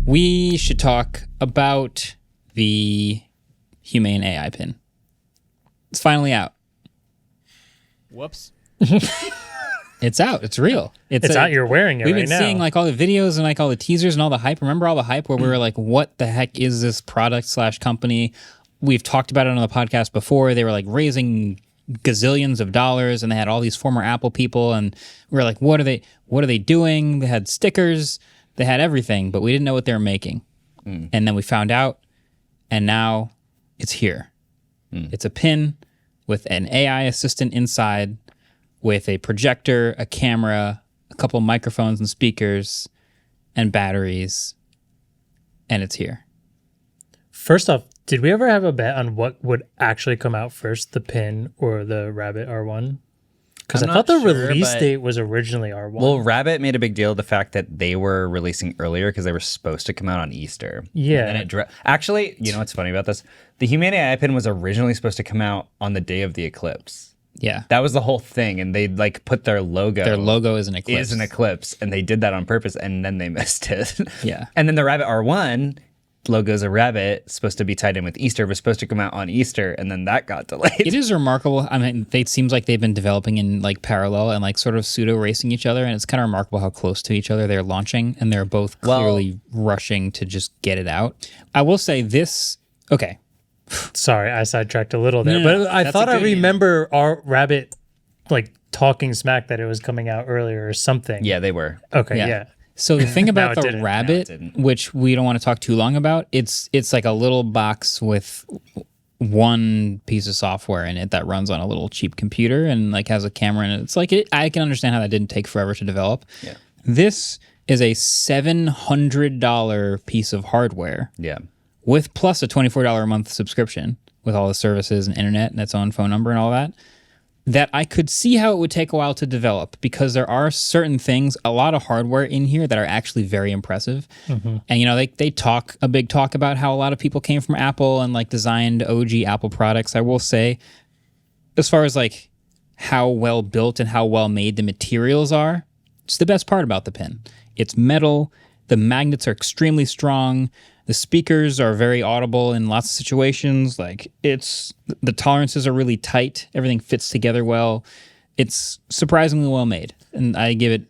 We should talk about the Humane AI Pin. It's finally out. Whoops. It's out. It's real. It's out. You're wearing it right now. We've been seeing like all the videos and like all the teasers and all the hype. Remember all the hype where we were like, what the heck is this product / company? We've talked about it on the podcast before. They were like raising gazillions of dollars and they had all these former Apple people and we were like, what are they doing? They had stickers, they had everything, but we didn't know what they were making. And then we found out and now it's here. It's a pin with an AI assistant inside with a projector, a camera, a couple of microphones and speakers and batteries, and it's here. First off, did we ever have a bet on what would actually come out first, the Pin or the Rabbit R1? Because I thought the release date was originally R1. Well, Rabbit made a big deal of the fact that they were releasing earlier because they were supposed to come out on Easter. Yeah. And actually, you know what's funny about this? The Humane AI Pin was originally supposed to come out on the day of the eclipse. Yeah. That was the whole thing, and they like put their logo. Their logo is an eclipse. Is an eclipse, and they did that on purpose, and then they missed it. Yeah. And then the Rabbit R1 logo's a rabbit, supposed to be tied in with Easter, was supposed to come out on Easter, and then that got delayed. It is remarkable. I mean, it seems like they've been developing in like parallel and like sort of pseudo racing each other, and it's kind of remarkable how close to each other they're launching, and they're both clearly rushing to just get it out. I will say this. Okay. Sorry, I sidetracked a little there, No, but I thought I remember our Rabbit like talking smack that it was coming out earlier or something. Yeah, they were. Okay, yeah. So the thing about No, it the didn't. Rabbit, No, it didn't. which we don't want to talk too long about, it's like a little box with one piece of software in it that runs on a little cheap computer and like has a camera in it. It's like I can understand how that didn't take forever to develop. Yeah. This is a $700 piece of hardware. Yeah. With plus a $24 a month subscription with all the services and internet and its own phone number and all that I could see how it would take a while to develop because there are certain things, a lot of hardware in here that are actually very impressive. And, you know, they talk a big talk about how a lot of people came from Apple and like designed OG Apple products. I will say, as far as like how well built and how well made the materials are, it's the best part about the Pin. It's metal. The magnets are extremely strong. The speakers are very audible in lots of situations. Like the tolerances are really tight. Everything fits together well. It's surprisingly well made. And I give it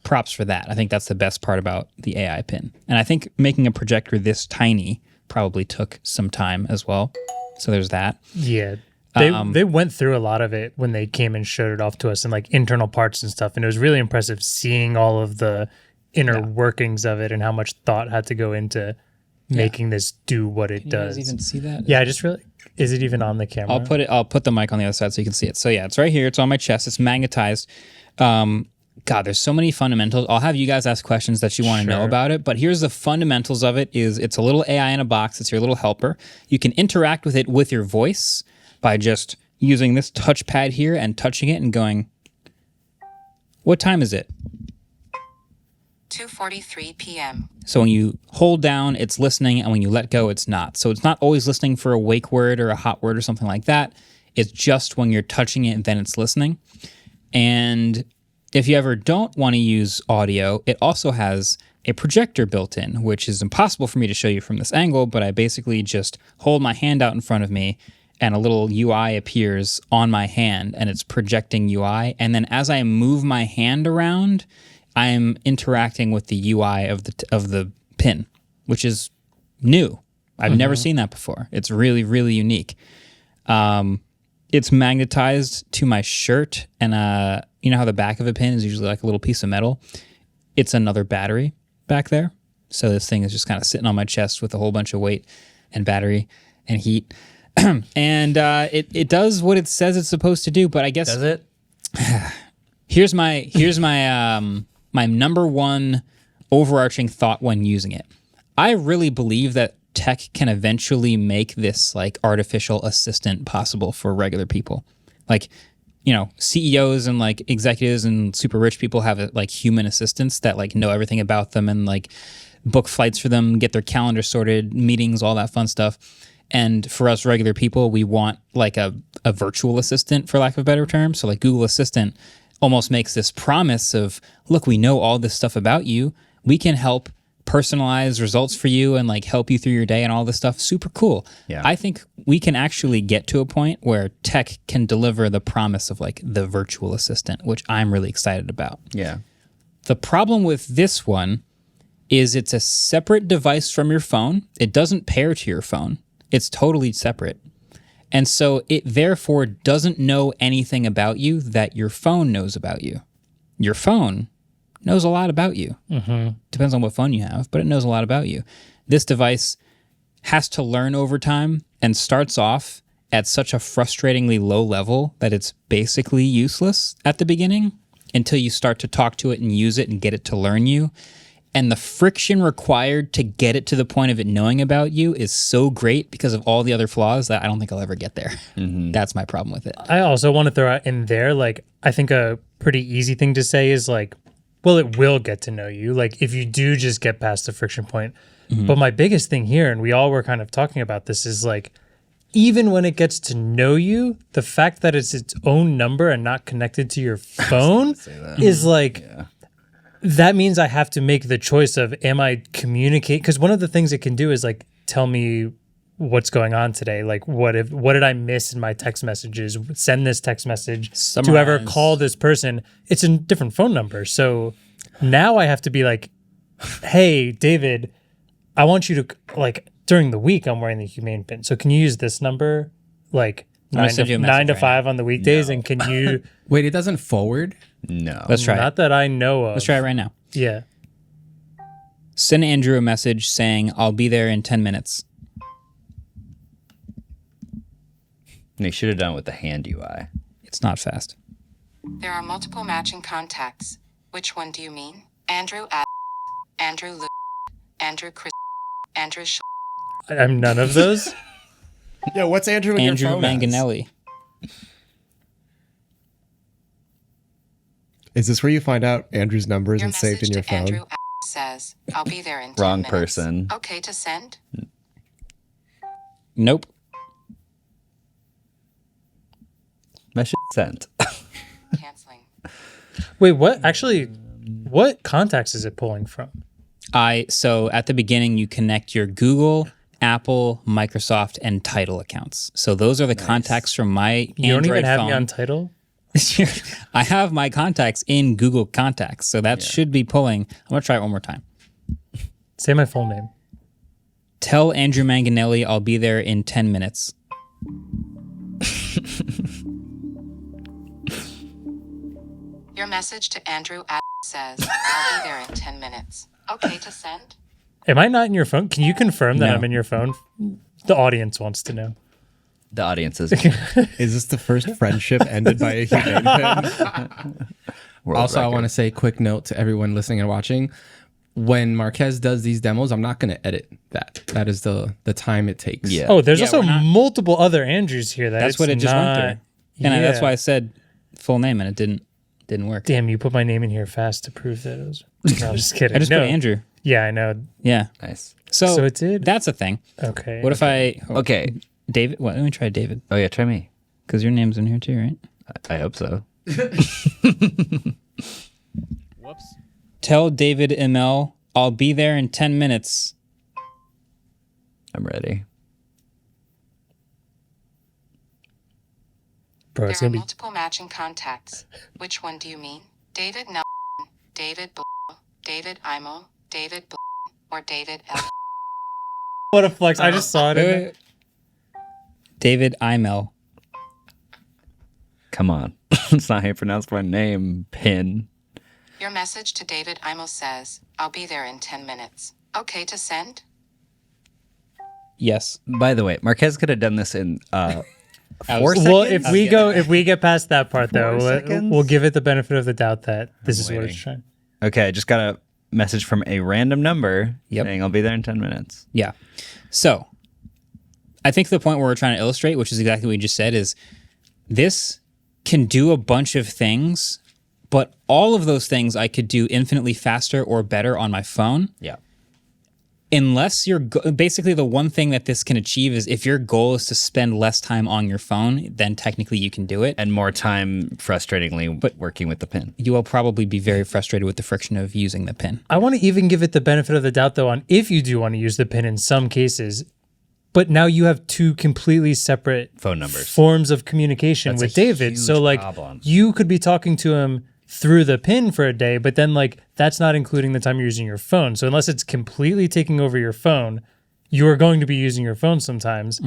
props for that. I think that's the best part about the AI Pin. And I think making a projector this tiny probably took some time as well. So there's that. Yeah. They went through a lot of it when they came and showed it off to us and like internal parts and stuff. And it was really impressive seeing all of the inner workings of it and how much thought had to go into making this do what it does. You guys even see that? Yeah, I just really... Is it even on the camera? I'll put the mic on the other side so you can see it. So yeah, it's right here. It's on my chest. It's magnetized. God, there's so many fundamentals. I'll have you guys ask questions that you want to know about it. But here's the fundamentals of it is it's a little AI in a box. It's your little helper. You can interact with it with your voice by just using this touchpad here and touching it and going, what time is it? 2:43 p.m. So when you hold down, it's listening, and when you let go, it's not. So it's not always listening for a wake word or a hot word or something like that. It's just when you're touching it, then it's listening. And if you ever don't want to use audio, it also has a projector built in, which is impossible for me to show you from this angle, but I basically just hold my hand out in front of me, and a little UI appears on my hand, and it's projecting UI. And then as I move my hand around, I'm interacting with the UI of the Pin, which is new. I've never seen that before. It's really, really unique. It's magnetized to my shirt, and you know how the back of a pin is usually like a little piece of metal? It's another battery back there. So this thing is just kind of sitting on my chest with a whole bunch of weight and battery and heat. And it does what it says it's supposed to do, but I guess... Does it? Here's my my number one overarching thought when using it. I really believe that tech can eventually make this like artificial assistant possible for regular people. Like, you know, CEOs and like executives and super rich people have like human assistants that like know everything about them and like book flights for them, get their calendar sorted, meetings, all that fun stuff. And for us regular people, we want like a virtual assistant, for lack of a better term. So like Google Assistant almost makes this promise of, look, we know all this stuff about you. We can help personalize results for you and like help you through your day and all this stuff. Super cool. Yeah. I think we can actually get to a point where tech can deliver the promise of like the virtual assistant, which I'm really excited about. Yeah. The problem with this one is it's a separate device from your phone. It doesn't pair to your phone. It's totally separate. And so it therefore doesn't know anything about you that your phone knows about you. Your phone knows a lot about you. Depends on what phone you have, but it knows a lot about you. This device has to learn over time and starts off at such a frustratingly low level that it's basically useless at the beginning until you start to talk to it and use it and get it to learn you. And the friction required to get it to the point of it knowing about you is so great because of all the other flaws that I don't think I'll ever get there. That's my problem with it. I also want to throw out in there, like, I think a pretty easy thing to say is like, well, it will get to know you. Like, if you do just get past the friction point. But my biggest thing here, and we all were kind of talking about this, is like, even when it gets to know you, the fact that it's its own number and not connected to your phone is like, that means I have to make the choice of, am I communicate? Because one of the things it can do is like, tell me what's going on today. Like, what did I miss in my text messages? Send this text message to whoever, call this person. It's a different phone number. So now I have to be like, hey, David, I want you to, like, during the week, I'm wearing the Humane Pin. So can you use this number, like 9 to 5 on the weekdays? And can you... Wait, it doesn't forward? No. Let's try Not it. that I know of. Let's try it right now. Yeah. Send Andrew a message saying, I'll be there in 10 minutes. They should have done it with the hand UI. It's not fast. There are multiple matching contacts. Which one do you mean? Andrew at Andrew Lu Andrew Chris Andrew Sh I'm none of those. Yeah, what's Andrew in Andrew your phone as? Manganelli. Is this where you find out Andrew's number Your isn't saved in message your to phone? Andrew at says, I'll be there in 10 Wrong minutes. person. Okay to send? Nope. Message sent. Canceling. Wait, what? Actually, what contacts is it pulling from? So at the beginning, you connect your Google, Apple, Microsoft, and Tidal accounts. So those are the contacts from my You don't Android even have phone. me on Tidal? I have my contacts in Google Contacts, so that should be pulling. I'm going to try it one more time. Say my full name. Tell Andrew Manganelli I'll be there in 10 minutes. Your message to Andrew at says, I'll be there in 10 minutes. Okay to send? Am I not in your phone? Can you confirm that No. I'm in your phone? The audience wants to know. The audience is Is this the first friendship ended by a Humane Pin? Also, I want to say, quick note to everyone listening and watching. When Marques does these demos, I'm not going to edit that. That is the time it takes. Yeah. Oh, there's Yeah, also we're not- multiple other Andrews here. That's what it just went through. And that's why I said full name, and it didn't work. Damn, you put my name in here fast to prove that it was. No, I'm just kidding. I just No. put Andrew. Yeah, I know. Yeah. Nice. So it did? That's a thing. Okay. What if I... Okay. David? Well, let me try David, Oh yeah, try me. because your name's in here too, right? I hope so. Whoops. Tell David ML I'll be there in 10 minutes. I'm ready. Bro, There it's are going to be. multiple matching contacts. Which one do you mean? David Nelson, David Bl- David Imo, David Bl- or David L. What a flex. I just saw it. in there. David Imel. Come on. It's not how you pronounce my name, Pin. Your message to David Imo says, I'll be there in 10 minutes. Okay to send? Yes. By the way, Marques could have done this in 4 seconds. Well, if we get past that part, though, 4 seconds? we'll give it the benefit of the doubt that this is what waiting. it's trying. Okay, I just got a message from a random number Yep. saying I'll be there in 10 minutes. Yeah. So I think the point where we're trying to illustrate, which is exactly what you just said, is this can do a bunch of things, but all of those things I could do infinitely faster or better on my phone. Yeah. unless basically the one thing that this can achieve is if your goal is to spend less time on your phone, then technically you can do it. And more time, frustratingly, working with the pin. You will probably be very frustrated with the friction of using the pin. I want to even give it the benefit of the doubt, though, on if you do want to use the pin in some cases. But now you have two completely separate phone numbers, forms of communication with David. So like you could be talking to him through the pin for a day, but then like that's not including the time you're using your phone. So unless it's completely taking over your phone, you are going to be using your phone sometimes.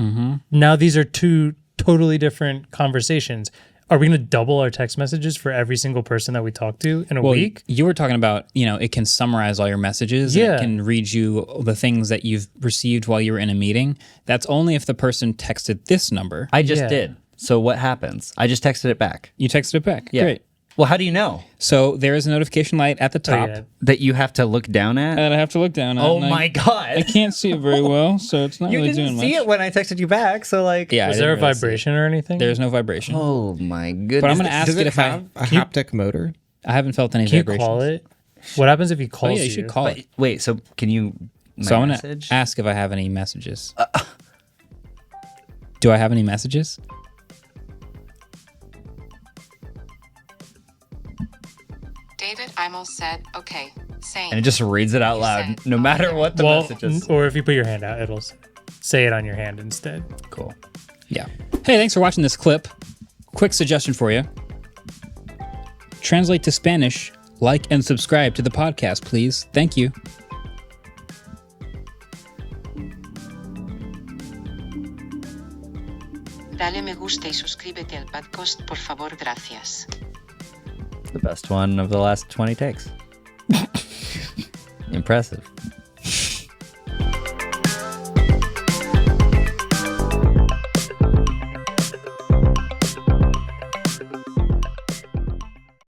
Now these are two totally different conversations. Are we going to double our text messages for every single person that we talk to in a week? You were talking about, it can summarize all your messages. Yeah. And it can read you the things that you've received while you were in a meeting. That's only if the person texted this number. I just did. So what happens? I just texted it back. You texted it back. Yeah. Great. Well, how do you know? So there is a notification light at the top that you have to look down at? that I have to look down at. Oh my God. I can't see it very well, so it's not You really didn't doing much. see it when I texted you back, so like... Yeah, Was there a vibration or anything? There's no vibration. Oh my goodness. But I'm going to ask Does it it if have a haptic motor? I haven't felt any Can you vibrations. call it? What happens if he calls Oh, yeah, you should call it. Wait, so can you... So I'm going to ask if I have any messages. Do I have any messages? David Imel said, okay, saying. And it just reads it out loud, no matter what the message is. Or if you put your hand out, it'll say it on your hand instead. Cool. Yeah. Hey, thanks for watching this clip. Quick suggestion for you. Translate to Spanish, like and subscribe to the podcast, please. Thank you. Dale me gusta y suscríbete al podcast, por favor, gracias. The best one of the last 20 takes. Impressive.